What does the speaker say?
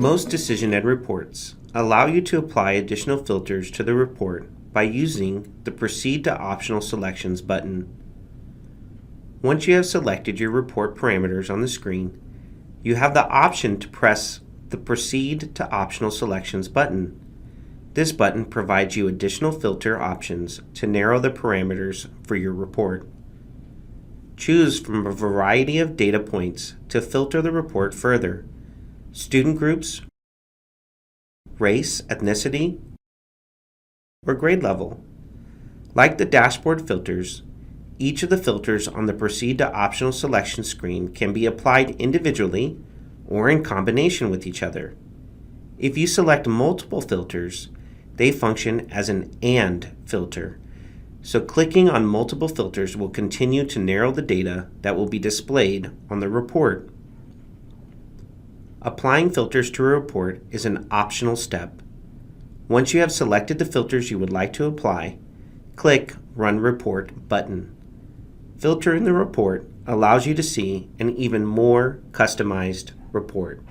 Most DecisionEd reports allow you to apply additional filters to the report by using the Proceed to Optional Selections button. Once you have selected your report parameters on the screen, you have the option to press the Proceed to Optional Selections button. This button provides you additional filter options to narrow the parameters for your report. Choose from a variety of data points to filter the report further: student groups, race, ethnicity, or grade level. Like the dashboard filters, each of the filters on the Proceed to Optional Selection screen can be applied individually or in combination with each other. If you select multiple filters, they function as an AND filter. So clicking on multiple filters will continue to narrow the data that will be displayed on the report. Applying filters to a report is an optional step. Once you have selected the filters you would like to apply, click Run Report button. Filtering the report allows you to see an even more customized report.